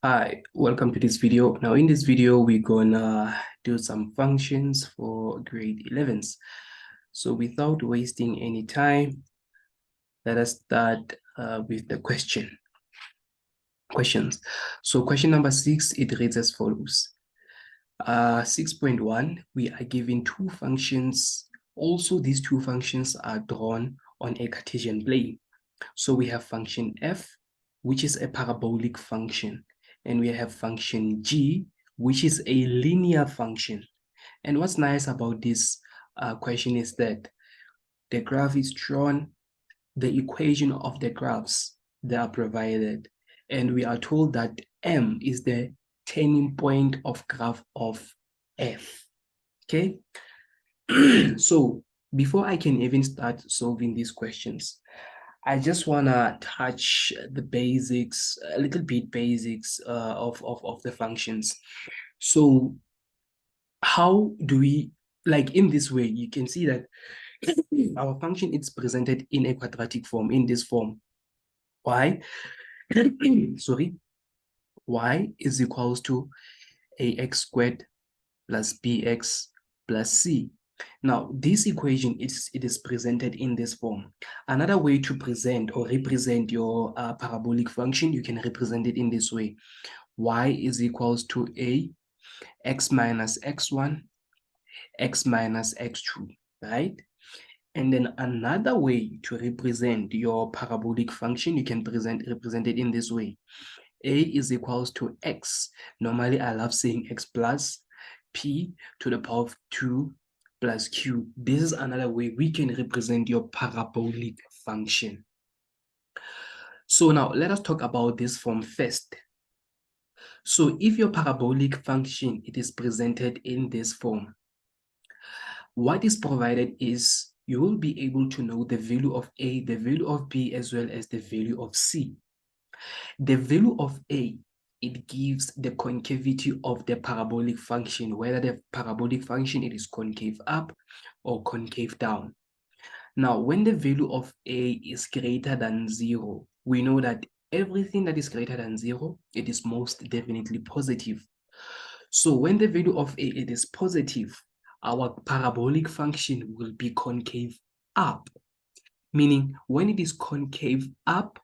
Hi, welcome to this video. Now in this video, we're gonna do some functions for grade 11s. So without wasting any time, let us start with the questions. So question number 6, it reads as follows. 6.1, we are given two functions. Also, these two functions are drawn on a Cartesian plane. So we have function f, which is a parabolic function, and we have function g, which is a linear function. And what's nice about this question is that the graph is drawn, the equation of the graphs, they are provided, and we are told that m is the turning point of graph of f. Okay. So before I can even start solving these questions, I just want to touch the basics, a little bit basics of the functions. So how do we, like in this way, you can see that our function is presented in a quadratic form, in this form. Y, sorry, y is equals to ax squared plus bx plus c. Now, this equation, it is presented in this form. Another way to present or represent your parabolic function, you can represent it in this way. Y is equals to a x minus x1, x minus x2, right? And then another way to represent your parabolic function, you can represent it in this way. A is equals to x. Normally, I love saying x plus p to the power of 2 plus q. This is another way we can represent your parabolic function. So now let us talk about this form first. So if your parabolic function, it is presented in this form, what is provided is you will be able to know the value of a, the value of b, as well as the value of c. The value of a, it gives the concavity of the parabolic function, whether the parabolic function it is concave up or concave down. Now, when the value of a is greater than 0, we know that everything that is greater than 0, it is most definitely positive. So when the value of a it is positive, our parabolic function will be concave up, meaning when it is concave up,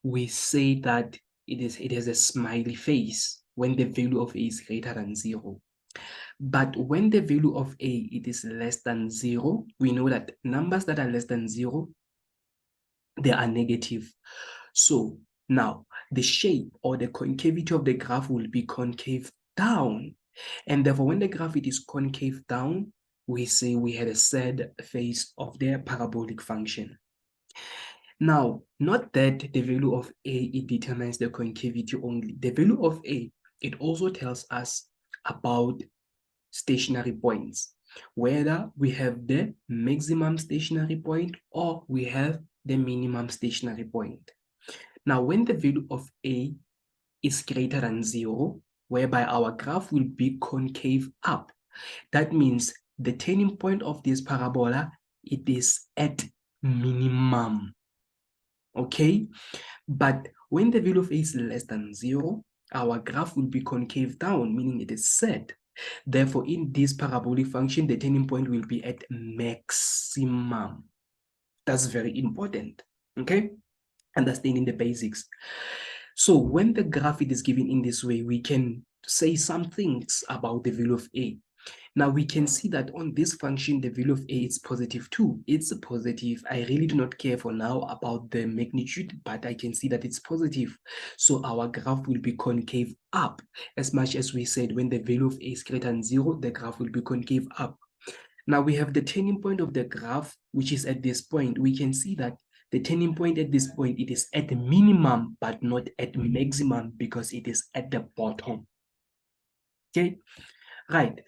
we say that it has a smiley face when the value of a is greater than 0. But when the value of a it is less than 0, we know that numbers that are less than 0, they are negative. So now the shape or the concavity of the graph will be concave down. And therefore, when the graph it is concave down, we say we had a sad face of the parabolic function. Now, not that the value of a, it determines the concavity only. The value of a, it also tells us about stationary points, whether we have the maximum stationary point or we have the minimum stationary point. Now, when the value of a is greater than 0, whereby our graph will be concave up, that means the turning point of this parabola, it is at minimum. Okay, but when the value of a is less than 0, our graph will be concave down, meaning it is sad. Therefore, in this parabolic function, the turning point will be at maximum. That's very important, okay? Understanding the basics. So when the graph it is given in this way, we can say some things about the value of a. Now we can see that on this function, the value of a is positive 2. It's positive. I really do not care for now about the magnitude, but I can see that it's positive. So our graph will be concave up. As much as we said, when the value of a is greater than 0, the graph will be concave up. Now we have the turning point of the graph, which is at this point. We can see that the turning point at this point, it is at the minimum, but not at maximum because it is at the bottom. Okay, right.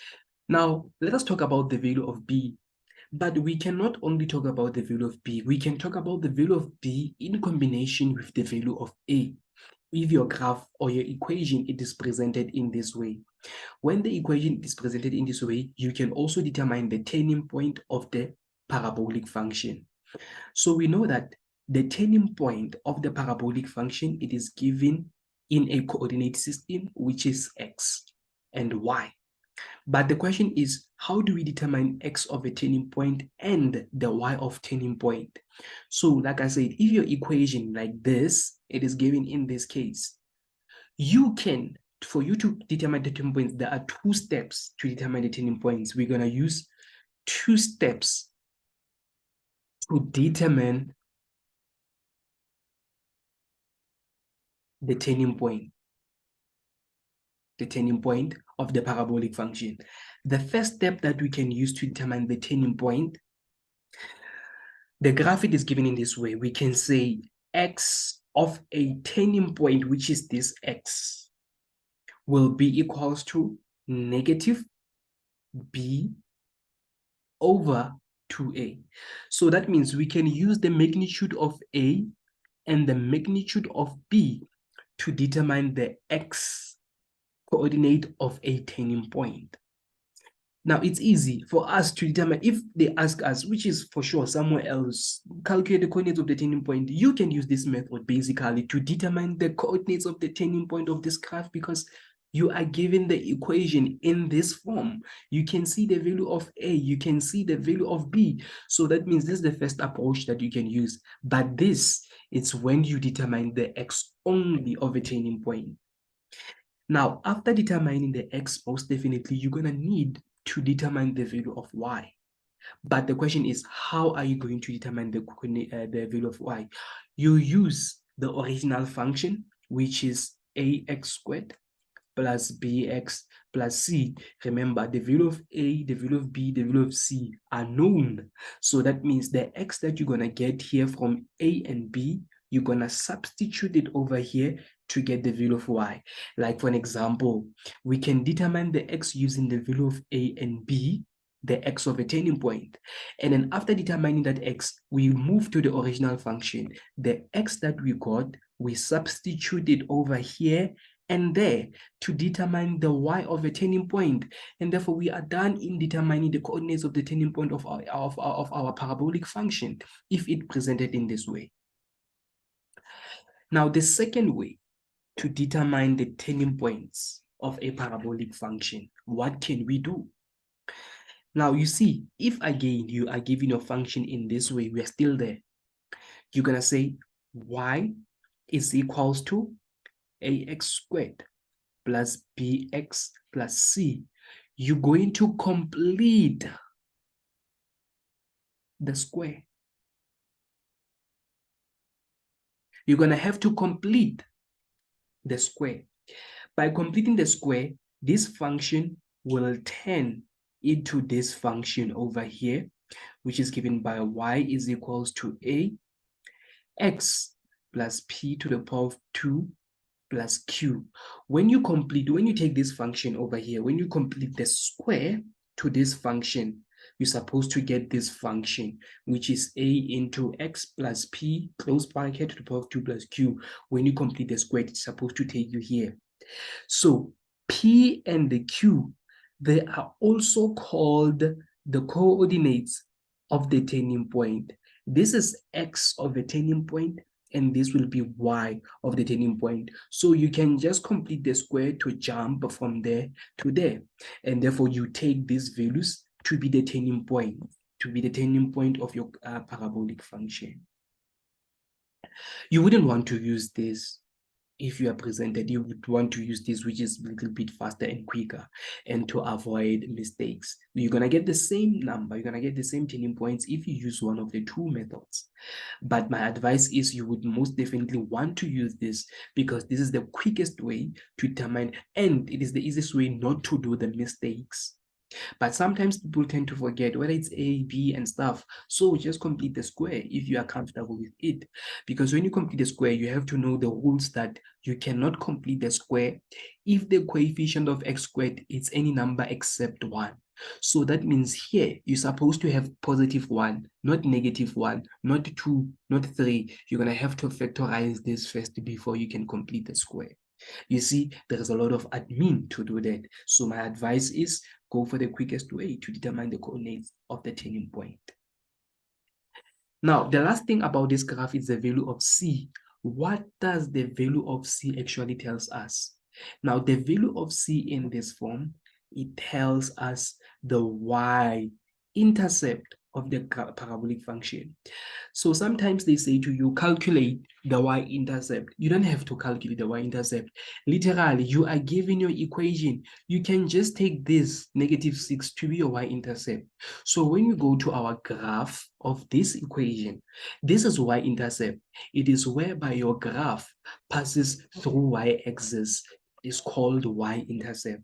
Now, let us talk about the value of b. But we cannot only talk about the value of b. We can talk about the value of b in combination with the value of a. If your graph or your equation, it is presented in this way. When the equation is presented in this way, you can also determine the turning point of the parabolic function. So we know that the turning point of the parabolic function, it is given in a coordinate system, which is x and y. But the question is, how do we determine x of a turning point and the y of turning point? So like I said, if your equation like this, it is given in this case, you can, for you to determine the turning points, there are 2 steps to determine the turning points. We're going to use 2 steps to determine the turning point of the parabolic function. The first step that we can use to determine the turning point, the graphic is given in this way. We can say x of a turning point, which is this x, will be equals to negative b over 2a. So that means we can use the magnitude of a and the magnitude of b to determine the x coordinate of a turning point. Now, it's easy for us to determine if they ask us, which is for sure somewhere else, calculate the coordinates of the turning point. You can use this method basically to determine the coordinates of the turning point of this graph, because you are given the equation in this form. You can see the value of A, you can see the value of B. So that means this is the first approach that you can use. But this is when you determine the x only of a turning point. Now, after determining the x, most definitely, you're going to need to determine the value of y. But the question is, how are you going to determine the value of y? You use the original function, which is ax squared plus bx plus c. Remember, the value of a, the value of b, the value of c are known. So that means the x that you're going to get here from a and b, you're going to substitute it over here to get the value of y. Like for an example, we can determine the x using the value of a and b, the x of a turning point. And then after determining that x, we move to the original function. The x that we got, we substitute it over here and there to determine the y of a turning point. And therefore, we are done in determining the coordinates of the turning point of our parabolic function, if it presented in this way. Now, the second way to determine the turning points of a parabolic function, what can we do? Now, you see, if again you are given a function in this way, we are still there. You're going to say y is equals to ax squared plus bx plus c. You're going to complete the square. You're going to have to complete the square. By completing the square, this function will turn into this function over here, which is given by y is equals to a x plus p to the power of 2 plus q. When you take this function over here, when you complete the square to this function, you're supposed to get this function, which is a into x plus p, close bracket, to the power of 2 plus q. When you complete the square, it's supposed to take you here. So p and the q, they are also called the coordinates of the turning point. This is x of the turning point, and this will be y of the turning point. So you can just complete the square to jump from there to there. And therefore, you take these values to be the turning point, of your parabolic function. You wouldn't want to use this if you are presented. You would want to use this, which is a little bit faster and quicker, and to avoid mistakes. You're going to get the same number, you're going to get the same turning points if you use one of the 2 methods. But my advice is you would most definitely want to use this, because this is the quickest way to determine, and it is the easiest way not to do the mistakes. But sometimes people tend to forget whether it's A, B, and stuff. So just complete the square if you are comfortable with it. Because when you complete the square, you have to know the rules that you cannot complete the square if the coefficient of x squared is any number except 1. So that means here, you're supposed to have positive 1, not negative 1, not 2, not 3. You're going to have to factorize this first before you can complete the square. You see, there is a lot of admin to do that. So my advice is go for the quickest way to determine the coordinates of the turning point. Now, the last thing about this graph is the value of c what does the value of C actually tells us? Now, the value of C in this form, it tells us the y-intercept of the parabolic function. So sometimes they say to you, calculate the y-intercept. You don't have to calculate the y-intercept. Literally, you are given your equation. You can just take this -6 to be your y-intercept. So when you go to our graph of this equation, this is y-intercept. It is whereby your graph passes through y-axis. It's called y-intercept.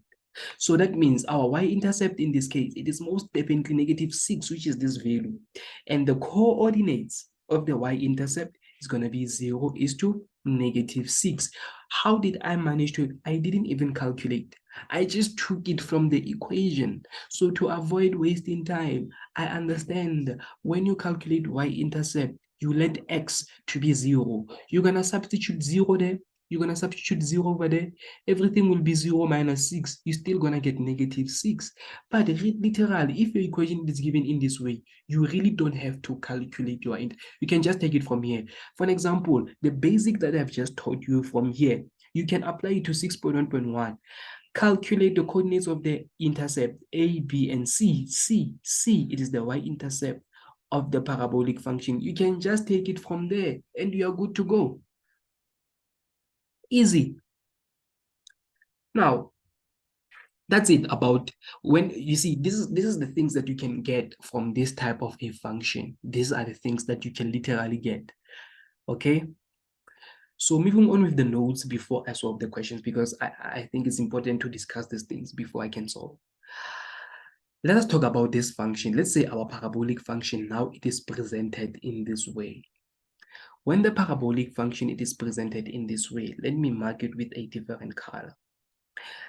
So that means our y-intercept in this case, it is most definitely -6, which is this value. And the coordinates of the y-intercept is going to be 0 is to -6. How did I manage to? I didn't even calculate. I just took it from the equation. So to avoid wasting time, I understand when you calculate y-intercept, you let x to be 0. You're going to substitute 0 there. You're going to substitute 0 over there. Everything will be 0 minus 6. You're still going to get -6. But literally, if your equation is given in this way, you really don't have to calculate your int. You can just take it from here. For an example, the basic that I've just taught you from here, you can apply it to 6.1.1. Calculate the coordinates of the intercept A, B, and C. C, it is the y-intercept of the parabolic function. You can just take it from there and you are good to go. Easy. Now, that's it about when you see this is the things that you can get from this type of a function. These are the things that you can literally get. Okay. So moving on with the notes before I solve the questions, because I think it's important to discuss these things before I can solve. Let us talk about this function. Let's say our parabolic function now it is presented in this way. When the parabolic function it is presented in this way, let me mark it with a different color.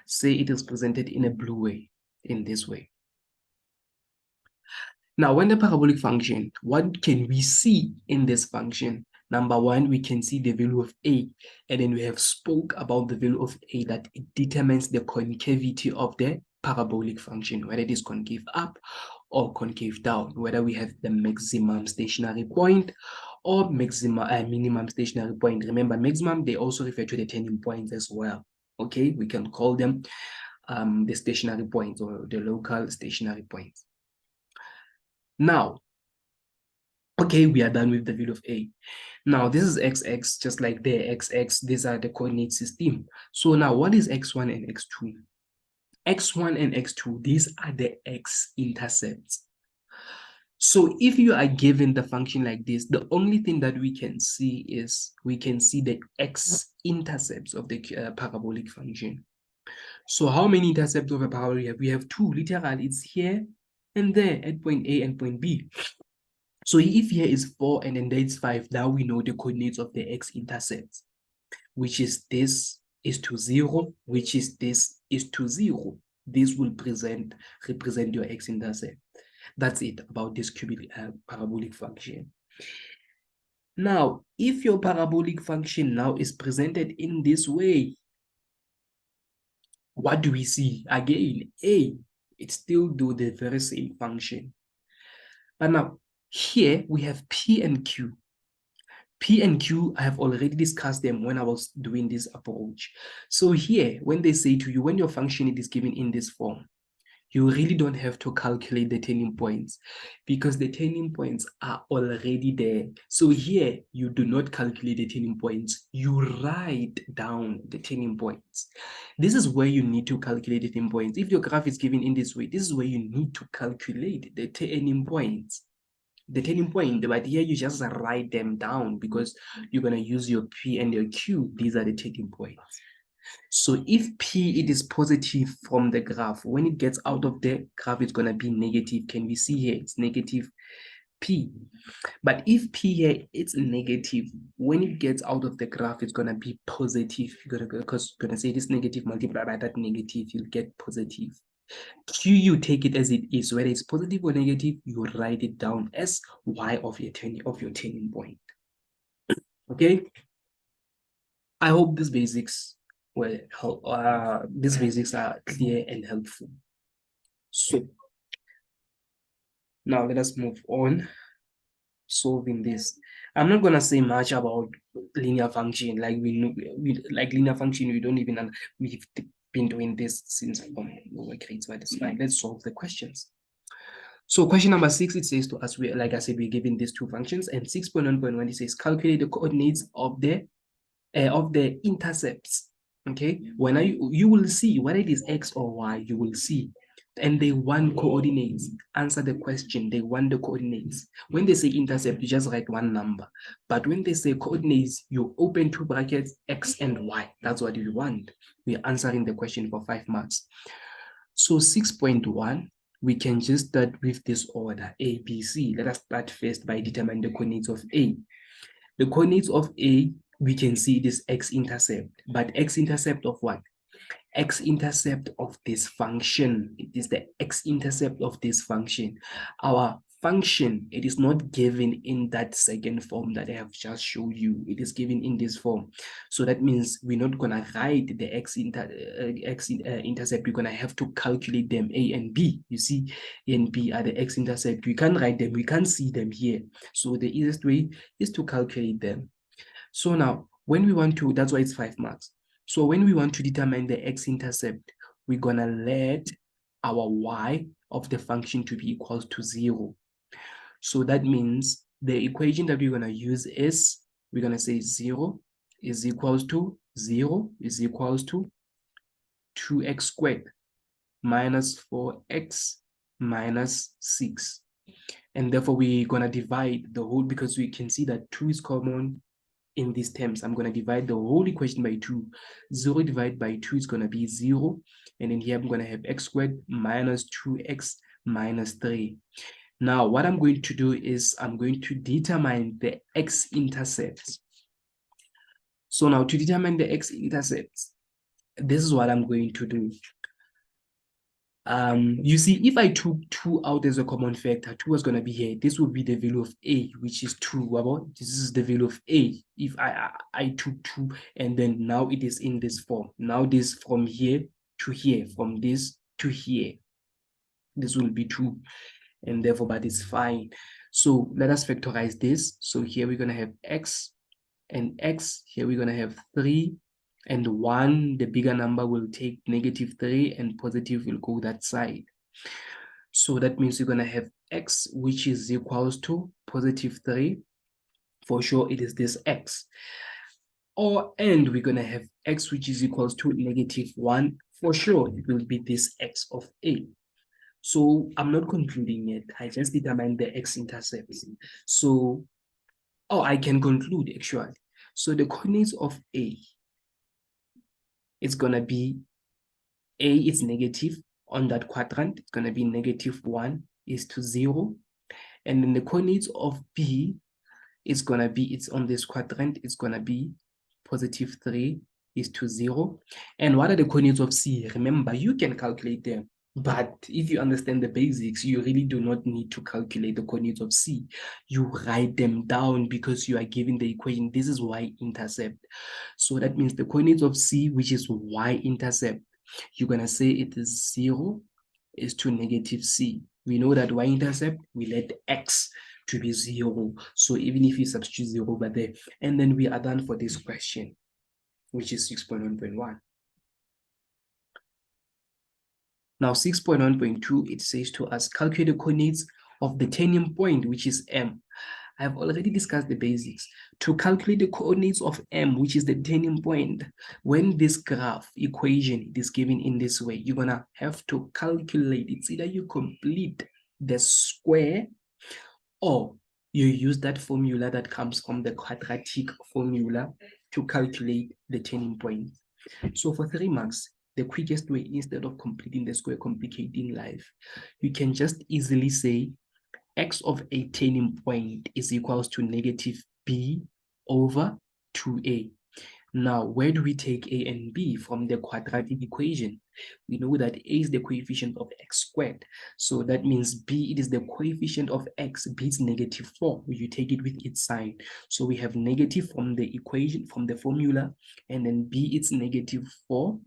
Say it is presented in a blue way, in this way. Now, when the parabolic function, what can we see in this function? Number one, we can see the value of A, and then we have spoke about the value of A that it determines the concavity of the parabolic function, whether it is concave up or concave down, whether we have the maximum stationary point or minimum stationary point. Remember, maximum, they also refer to the turning points as well. Okay, we can call them the stationary points or the local stationary points. Now, okay, we are done with the value of A. Now, this is XX, just like the XX, these are the coordinate system. So now, what is X1 and X2? X1 and X2, these are the x-intercepts. So if you are given the function like this, the only thing that we can see is we can see the x-intercepts of the parabolic function. So how many intercepts of a parabolic we have? We have two, literally, it's here and there at point A and point B. So if here is 4 and then there is 5, now we know the coordinates of the x-intercepts, which is this is to 0, which is this is to 0. This will represent your x-intercept. That's it about this cubic parabolic function. Now, if your parabolic function now is presented in this way, what do we see? Again, A, it still do the very same function. But now, here we have P and Q. P and Q, I have already discussed them when I was doing this approach. So here, when they say to you, when your function is given in this form, you really don't have to calculate the turning points because the turning points are already there. So here, you do not calculate the turning points. You write down the turning points. This is where you need to calculate the turning points. If your graph is given in this way, this is where you need to calculate the turning points. The turning point, but here you just write them down because you're going to use your P and your Q. These are the turning points. So if P it is positive from the graph, when it gets out of the graph, it's going to be negative. Can we see here? It's negative P. But if P here, it's negative. When it gets out of the graph, it's going to be positive. Because you're going to say this negative multiplied by that negative, you'll get positive. Q, you take it as it is, whether it's positive or negative, you write it down as Y of your turning point. Okay. I hope these basics these basics are clear and helpful. So now let us move on. solving this. I'm not gonna say much about linear function. Like like linear function, we don't even we've been doing this since from lower grades, but it's fine. Let's solve the questions. So question number 6, it says to us, like I said, we're given these two functions, and 6.1.1, it says calculate the coordinates of the intercepts. Okay, when you will see whether it is x or y, you will see, and they want coordinates. Answer the question. They want the coordinates. When they say intercept, you just write one number, but when they say coordinates, you open two brackets, x and y. That's what you want. We're answering the question for 5 marks. So 6.1, we can just start with this order, A, B, C. Let us start first by determining the coordinates of A. The coordinates of A, we can see this x-intercept, but x-intercept of what? X-intercept of this function. It is the x-intercept of this function. Our function, it is not given in that second form that I have just showed you. It is given in this form. So that means we're not going to write the x-intercept. We're going to have to calculate them, A and B. You see, A and B are the x-intercept. We can't write them. We can't see them here. So the easiest way is to calculate them. So now, when we want to, that's why it's 5 marks. So when we want to determine the x-intercept, we're gonna let our y of the function to be equal to 0. So that means the equation that we're gonna use is, we're gonna say 0 is equals to 2x squared minus 4x minus 6. And therefore we're gonna divide the whole, because we can see that 2 is common in these terms. I'm going to divide the whole equation by 2. 0 divided by 2 is going to be 0. And then here I'm going to have x squared minus 2x minus 3. Now, what I'm going to do is I'm going to determine the x-intercepts. So now to determine the x-intercepts, this is what I'm going to do. You see, if I took 2 out as a common factor, 2 is going to be here. This would be the value of A, which is 2. This is the value of A. If I took 2, and then now it is in this form. Now this from here to here, from this to here. This will be 2, and therefore, but it's fine. So let us factorize this. So here we're going to have x and x. Here we're going to have 3. And 1, the bigger number will take -3 and positive will go that side. So that means you're going to have x, which is equals to +3. For sure, it is this x. And we're going to have x, which is equals to -1. For sure, it will be this x of A. So I'm not concluding yet. I just determined the x-intercepts. So, I can conclude actually. So the coordinates of A, it's going to be, A is negative on that quadrant. It's going to be -1 is to 0. And then the coordinates of B is going to be, it's on this quadrant, it's going to be +3 is to 0. And what are the coordinates of C? Remember, you can calculate them. But if you understand the basics, you really do not need to calculate the coordinates of C. You write them down because you are given the equation. This is y-intercept. So that means the coordinates of C, which is y-intercept, you're going to say it is 0 is to -c. We know that y-intercept, we let x to be 0. So even if you substitute 0 over there, and then we are done for this question, which is 6.1.1. Now 6.1.2, it says to us, calculate the coordinates of the turning point, which is M. I have already discussed the basics. To calculate the coordinates of M, which is the turning point, when this graph equation is given in this way, you're going to have to calculate. It's either you complete the square or you use that formula that comes from the quadratic formula to calculate the turning point. So for 3 marks, the quickest way, instead of completing the square, complicating life, you can just easily say x of a turning point is equals to -b over 2a. Now, where do we take a and b? From the quadratic equation. We know that a is the coefficient of x squared. So that means b, it is the coefficient of x. B is -4. You take it with its sign. So we have negative from the equation, from the formula, and then b, it's -4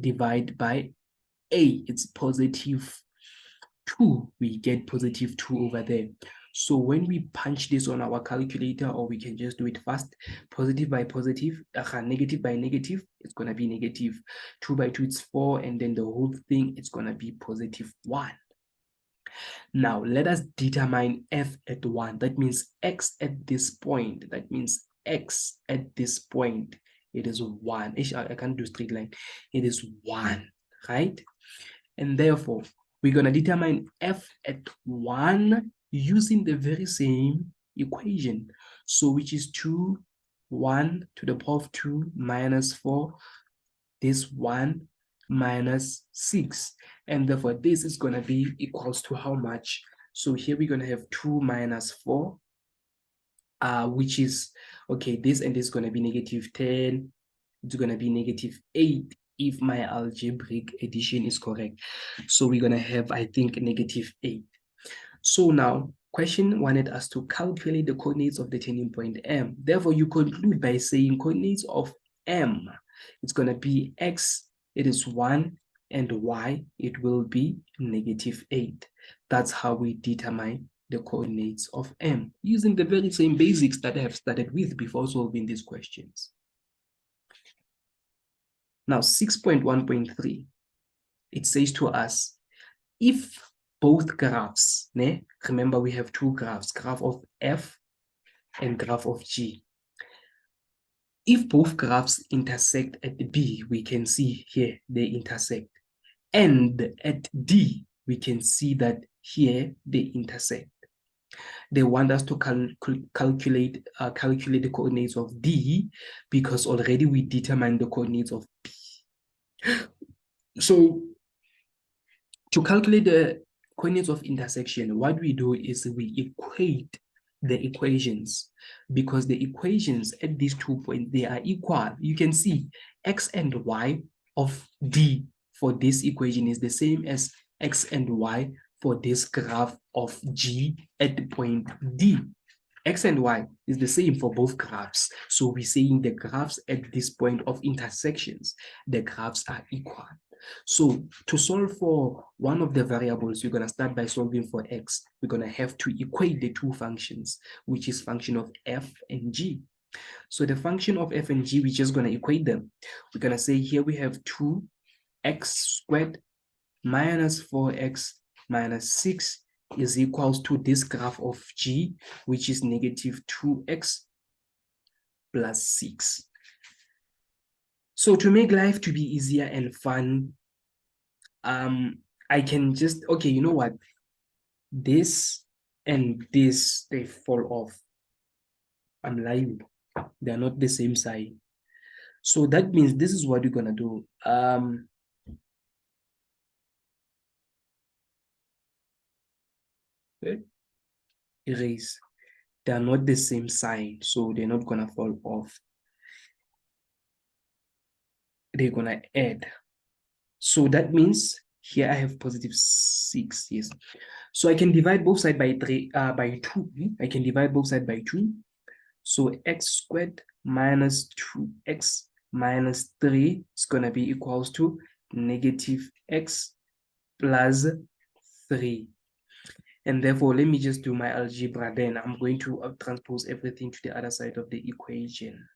divided by a, it's +2. We get +2 over there. So when we punch this on our calculator, or we can just do it fast, positive by positive, negative by negative, it's going to be negative. 2 by 2, it's 4, and then the whole thing, it's going to be positive 1. Now, let us determine f at 1. That means x at this point. That means x at this point, it is 1. I can't do straight line. It is 1, right? And therefore, we're going to determine f at 1 using the very same equation. So which is 2, 1 to the power of 2 minus 4, this 1 minus 6. And therefore, this is going to be equals to how much? So here we're going to have 2 minus 4, which is, okay, this and this is going to be negative 10. It's going to be negative 8 if my algebraic addition is correct. So we're going to have, I think, negative 8. So now, question wanted us to calculate the coordinates of the turning point M. Therefore, you conclude by saying coordinates of M. It's going to be X, it is 1, and Y, it will be negative 8. That's how we determine the coordinates of M, using the very same basics that I have started with before solving these questions. Now, 6.1.3, it says to us, if both graphs, remember we have two graphs, graph of F and graph of G. If both graphs intersect at B, we can see here they intersect. And at D, we can see that here they intersect. They want us to calculate the coordinates of D, because already we determined the coordinates of B. So to calculate the coordinates of intersection, what we do is we equate the equations, because the equations at these 2 points, they are equal. You can see x and y of D for this equation is the same as x and y for this graph of G at the point D. X and Y is the same for both graphs. So we're saying the graphs at this point of intersections, the graphs are equal. So to solve for one of the variables, you're going to start by solving for X. We're going to have to equate the two functions, which is function of F and G. So the function of F and G, we're just going to equate them. We're going to say here we have 2x squared minus 4x minus 6 is equals to this graph of G, which is negative 2x plus 6. So to make life to be easier and fun, I can just, okay, you know what? This and this, they fall off. I'm lying. They're not the same side. So that means this is what we're gonna do. Erase. They're not the same side, so they're not gonna fall off. They're gonna add. So that means here I have positive 6, yes. So I can divide both sides by 2. I can divide both sides by 2. So x squared minus 2x minus 3 is going to be equals to negative x plus 3. And therefore, let me just do my algebra. Then I'm going to transpose everything to the other side of the equation.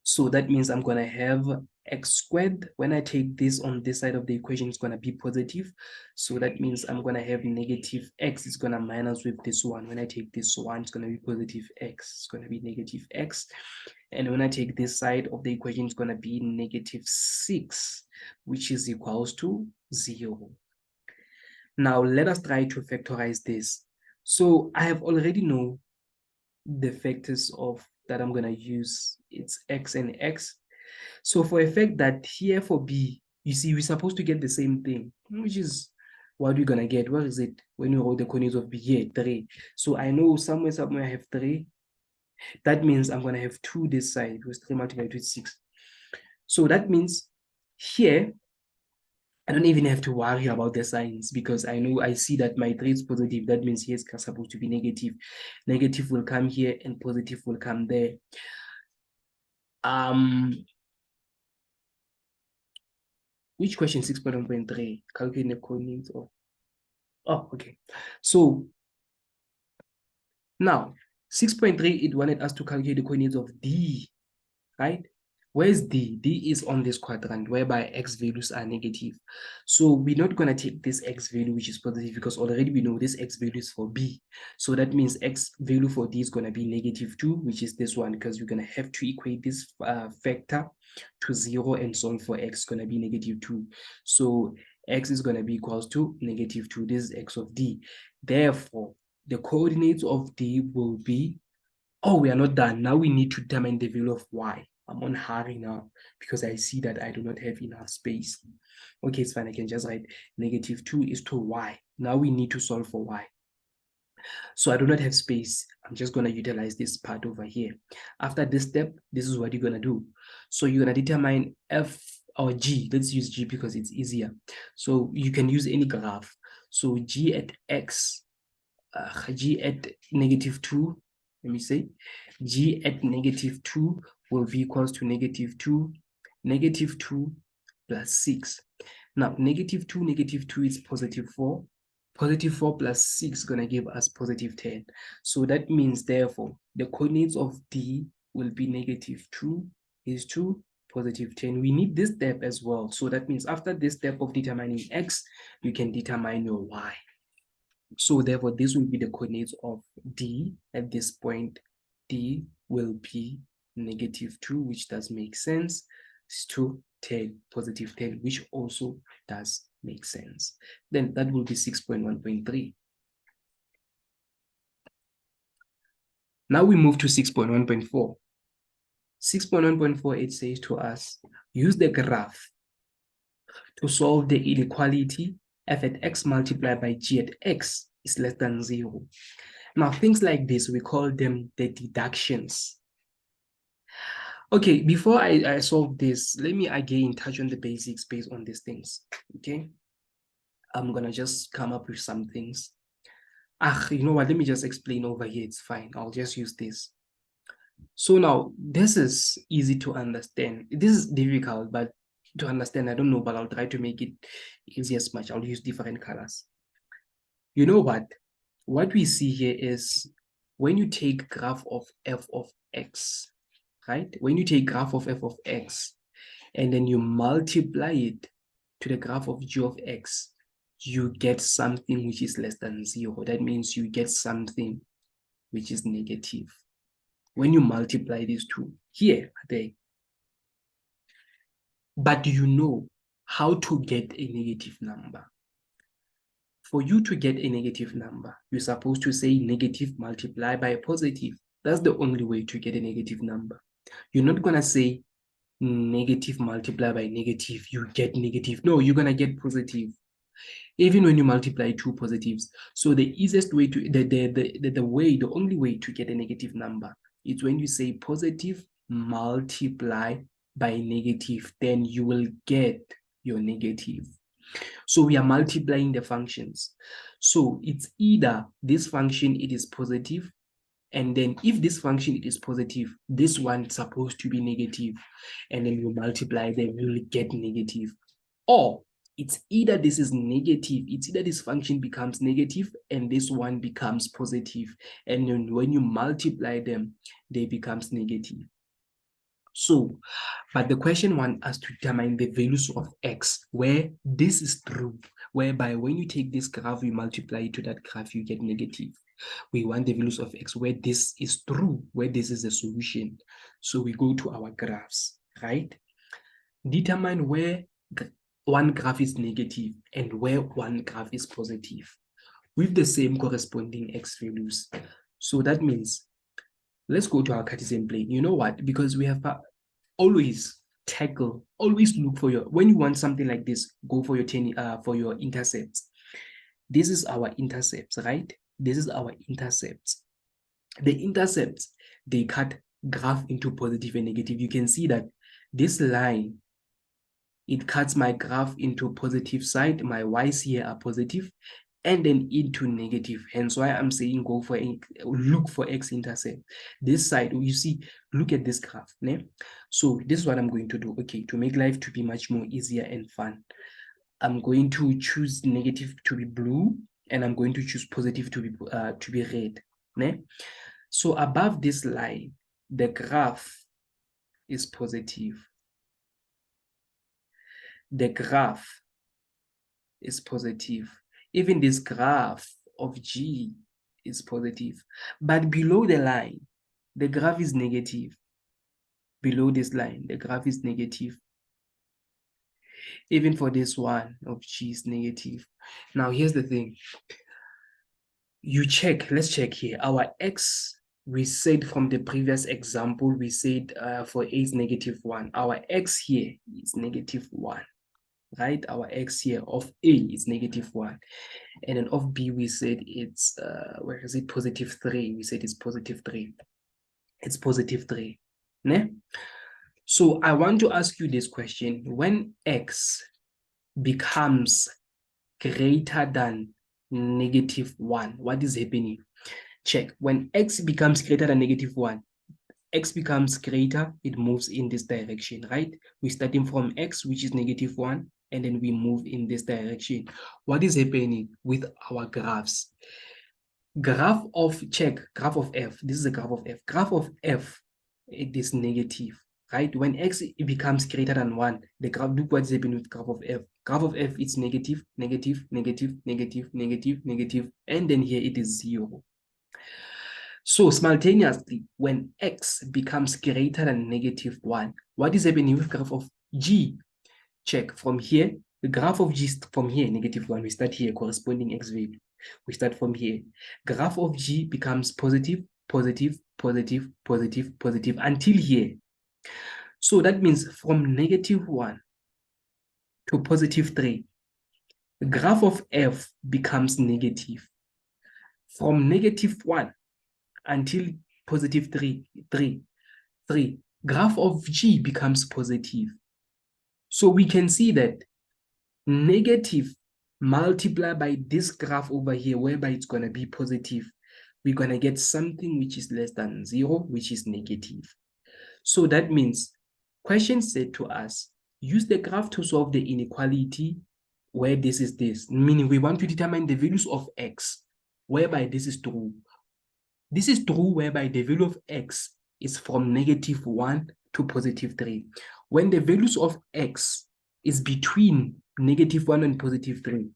So that means I'm going to have x squared. When I take this on this side of the equation, it's going to be positive. So that means I'm going to have negative x. It's going to minus with this one. When I take this one, it's going to be positive x. It's going to be negative x. And when I take this side of the equation, it's going to be negative 6, which is equals to 0. Now, let us try to factorize this. So I have already know the factors of that I'm going to use. It's x and x. So for a fact that here for B, you see, we're supposed to get the same thing, which is what we're going to get. What is it when we roll the coordinates of B here? 3. So I know somewhere I have 3. That means I'm going to have 2 this side, because 3 multiplied with 6. So that means here, I don't even have to worry about the signs, because I see that my 3 is positive. That means here it's supposed to be negative. Negative will come here and positive will come there. Which question? 6.1.3. Calculate the coordinates of. Oh, okay. So Now, 6.3, it wanted us to calculate the coordinates of D, right? Where's D? D is on this quadrant whereby X values are negative. So we're not going to take this X value, which is positive, because already we know this X value is for B. So that means X value for D is going to be -2, which is this one, because we're going to have to equate this factor to 0 and solve for X going to be -2. So X is going to be equals to -2. This is X of D. Therefore, the coordinates of D will be, oh, we are not done. Now we need to determine the value of Y. I'm on hurry now because I see that I do not have enough space. Okay, it's fine. I can just write -2 is to Y. Now we need to solve for Y. So I do not have space. I'm just going to utilize this part over here. After this step, this is what you're going to do. So you're going to determine F or G. Let's use G because it's easier. So you can use any graph. So G at X, G at -2, let me say, G at -2 will be equals to -2, -2 plus 6. Now, -2 is +4. +4 plus 6 is going to give us +10. So that means, therefore, the coordinates of D will be -2 is to +10. We need this step as well. So that means after this step of determining X, you can determine your Y. So therefore, this will be the coordinates of D at this point. D will be -2, which does make sense, to 10, +10, which also does make sense. Then that will be 6.1.3. Now we move to 6.1.4. 6.1.4, it says to us, use the graph to solve the inequality f at x multiplied by g at x is less than 0. Now, things like this, we call them the deductions. Okay, before I solve this, let me again touch on the basics based on these things, okay? I'm gonna just come up with some things. You know what, let me just explain over here, it's fine. I'll just use this. So now, this is easy to understand. This is difficult, but to understand, I don't know, but I'll try to make it easy as much. I'll use different colors. You know what? What we see here is when you take graph of f of x, right? When you take graph of f of x and then you multiply it to the graph of g of x, you get something which is less than 0. That means you get something which is negative. When you multiply these two, here, there. But do you know how to get a negative number? For you to get a negative number, you're supposed to say negative multiplied by a positive. That's the only way to get a negative number. You're not going to say negative multiplied by negative, you get negative. No, you're going to get positive, even when you multiply two positives. So the easiest way to, the only way to get a negative number is when you say positive multiply by negative, then you will get your negative. So we are multiplying the functions. So it's either this function, it is positive, and then if this function it is positive, this one is supposed to be negative, and then you multiply, then you will get negative. Or it's either this is negative, it's either this function becomes negative and this one becomes positive, and then when you multiply them, they becomes negative. So, but the question wants us to determine the values of x, where this is true, whereby when you take this graph, you multiply it to that graph, you get negative. We want the values of x where this is true, where this is the solution. So we go to our graphs, right? Determine where one graph is negative and where one graph is positive with the same corresponding x values. So that means, let's go to our Cartesian plane. You know what? Because we have always look for your, when you want something like this, go for your intercepts. This is our intercepts, right? This is our intercepts. The intercepts, they cut graph into positive and negative. You can see that this line, it cuts my graph into positive side. My y's here are positive, and then into negative. Hence why I'm saying go for look for x-intercept. This side, you see, look at this graph. Ne? So this is what I'm going to do. Okay, to make life to be much more easier and fun, I'm going to choose negative to be blue, and I'm going to choose positive to be red. Ne? So above this line, the graph is positive. The graph is positive. Even this graph of G is positive. But below the line, the graph is negative. Below this line, the graph is negative. Even for this one of G is negative. Now, here's the thing. You check, let's check here. Our X, we said from the previous example, we said for A is -1. Our X here is -1, right? Our X here of A is -1. And then of B, we said it's, where is it? +3. We said it's +3. It's +3. Ne? So I want to ask you this question. When X becomes greater than -1, what is happening? Check. When X becomes greater than -1, X becomes greater, it moves in this direction, right? We're starting from X, which is -1, and then we move in this direction. What is happening with our graphs? Graph of F. This is a graph of F. Graph of F, it is negative, right? When X becomes greater than 1, the graph, look what's happening with graph of F. Graph of F is negative, negative, negative, negative, negative, negative, and then here it is 0. So simultaneously, when X becomes greater than -1, what is happening with graph of G? Check from here, the graph of G from here, -1, we start here, corresponding X value. We start from here. Graph of G becomes positive, positive, positive, positive, positive, until here. So that means from -1 to +3, the graph of F becomes negative. From -1 until +3, graph of G becomes positive. So we can see that negative multiplied by this graph over here, whereby it's going to be positive, we're going to get something which is less than 0, which is negative. So that means, question said to us, use the graph to solve the inequality where this is this, meaning we want to determine the values of X, whereby this is true. This is true whereby the value of X is from -1 to +3. When the values of X is between -1 and +3,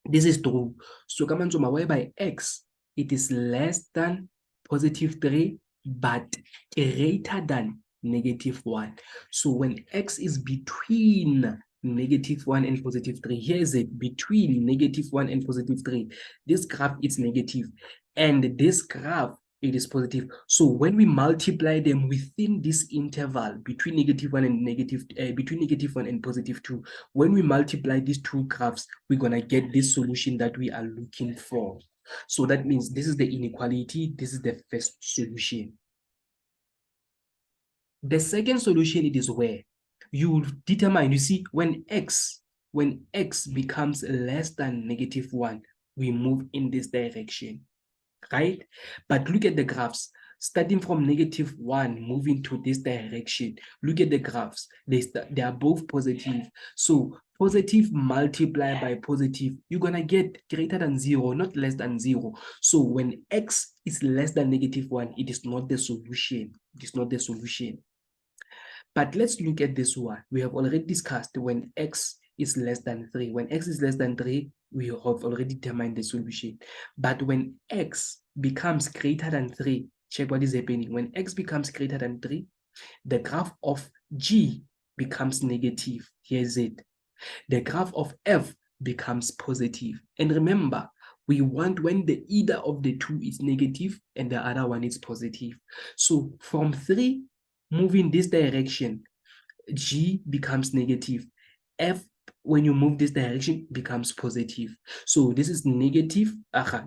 this is true. So Kamanzoma, whereby X, it is less than +3, but greater than -1. So when X is between -1 and +3, here is it, between -1 and +3, this graph is negative, and this graph, it is positive. So when we multiply them within this interval between -1 and between -1 and +2, when we multiply these two graphs, we're gonna get this solution that we are looking for. So that means this is the inequality. This is the first solution. The second solution, it is where you determine, you see, when X becomes less than -1, we move in this direction, right? But look at the graphs. Starting from -1, moving to this direction. Look at the graphs. They are both positive. So positive multiplied by positive, you're going to get greater than 0, not less than 0. So when X is less than -1, it is not the solution. It is not the solution. But let's look at this one. We have already discussed when X is less than 3. When X is less than 3, we have already determined the solution. But when X becomes greater than 3, check what is happening. When X becomes greater than 3, the graph of G becomes negative. Here's it. The graph of F becomes positive. And remember, we want when the either of the two is negative and the other one is positive. So from 3, moving this direction, G becomes negative. F, when you move this direction, becomes positive. So this is negative,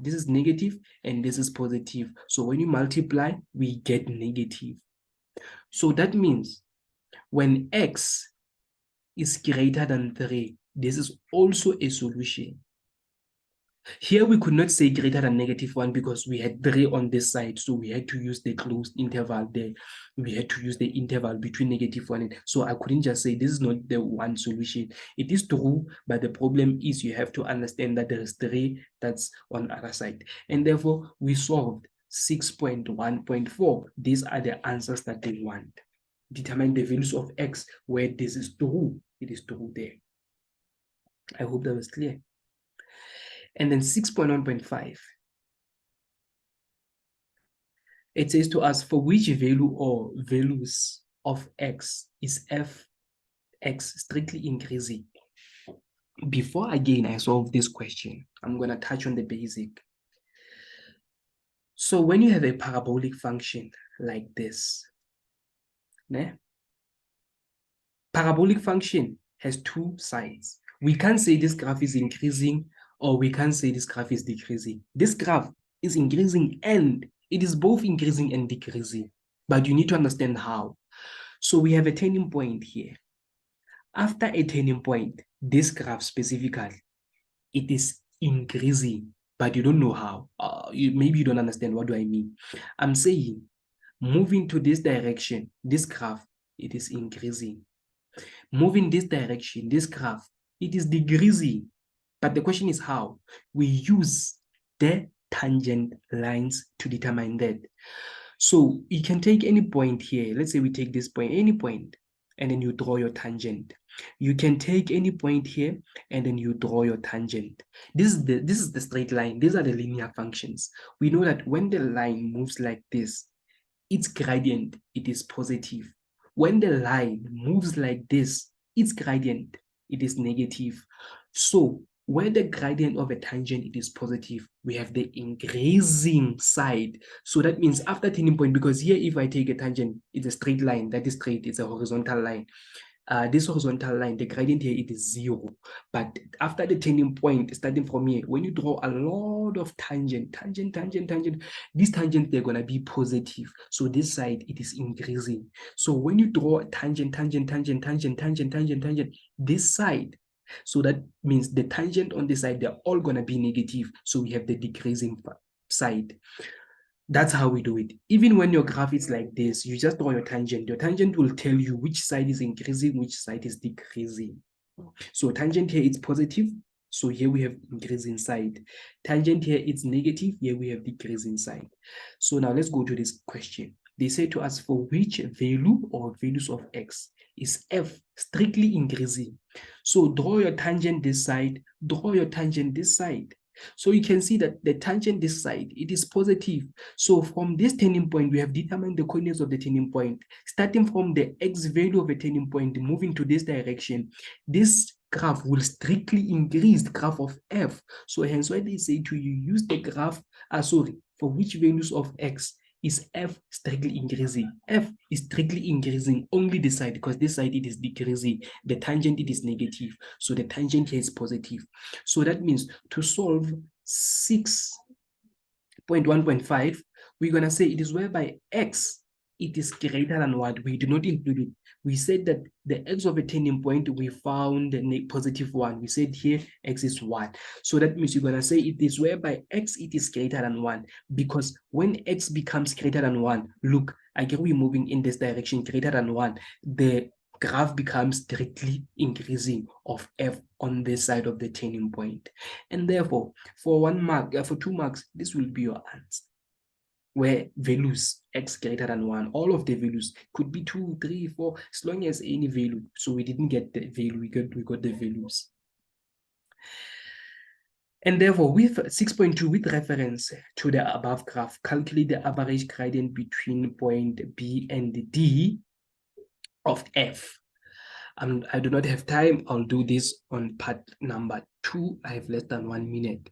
this is negative, and this is positive. So when you multiply, we get negative. So that means when X is greater than 3, this is also a solution. Here we could not say greater than -1 because we had 3 on this side, so we had to use the closed interval there. We had to use the interval between -1 and, so I couldn't just say this is not the one solution. It is true, but the problem is you have to understand that there is 3 that's on the other side, and therefore we solved. 6.1.4. These are the answers that they want. Determine the values of x where this is true. It is true there. I hope that was clear. And then 6.1.5. It says to us, for which value or values of x is fx strictly increasing? Before again I solve this question, I'm going to touch on the basic. So when you have a parabolic function like this, parabolic function has two sides. We can't say this graph is increasing or we can't say this graph is decreasing. This graph is increasing and it is both increasing and decreasing, but you need to understand how. So we have a turning point here. After a turning point, this graph specifically, it is increasing, but you don't know how. Maybe you don't understand. What do I mean? I'm saying moving to this direction, this graph, it is increasing. Moving this direction, this graph, it is decreasing. But the question is how? We use the tangent lines to determine that. So you can take any point here. Let's say we take this point, any point, and then you draw your tangent. You can take any point here and then you draw your tangent. This is the straight line. These are the linear functions. We know that when the line moves like this, its gradient, it is positive. When the line moves like this, its gradient, it is negative. So where the gradient of a tangent it is positive, we have the increasing side. So that means after turning point, because here if I take a tangent, it's a straight line, that is straight, it's a horizontal line. This horizontal line, the gradient here, it is 0. But after the turning point, starting from here, when you draw a lot of tangent, these tangents, they're going to be positive. So this side, it is increasing. So when you draw a tangent, this side, so that means the tangent on this side, they're all going to be negative. So we have the decreasing side. That's how we do it. Even when your graph is like this, you just draw your tangent. Your tangent will tell you which side is increasing, which side is decreasing. So tangent here is positive. So here we have increasing side. Tangent here is negative. Here we have decreasing side. So now let's go to this question. They say to us, for which value or values of x is f strictly increasing? So draw your tangent this side, draw your tangent this side. So you can see that the tangent this side, it is positive. So from this turning point, we have determined the coordinates of the turning point. Starting from the x value of a turning point, moving to this direction, this graph will strictly increase the graph of f. So hence why they say to you use the graph, for which values of x is f strictly increasing. F is strictly increasing only this side, because this side it is decreasing. The tangent it is negative. So the tangent here is positive. So that means to solve 6.1.5, we're going to say it is whereby x it is greater than what? We do not include it. We said that the x of a turning point, we found the positive 1. We said here x is 1. So that means you're going to say it is whereby x it is greater than 1. Because when x becomes greater than 1, look, again we're moving in this direction, greater than 1. The graph becomes strictly increasing of f on this side of the turning point. And therefore, for 1 mark, for 2 marks, this will be your answer. Where values x greater than 1, all of the values could be 2, 3, 4, as long as any value. So we didn't get the value, we got the values. And therefore, with 6.2, with reference to the above graph, calculate the average gradient between point B and D of f. I do not have time. I'll do this on part number 2. I have less than 1 minute.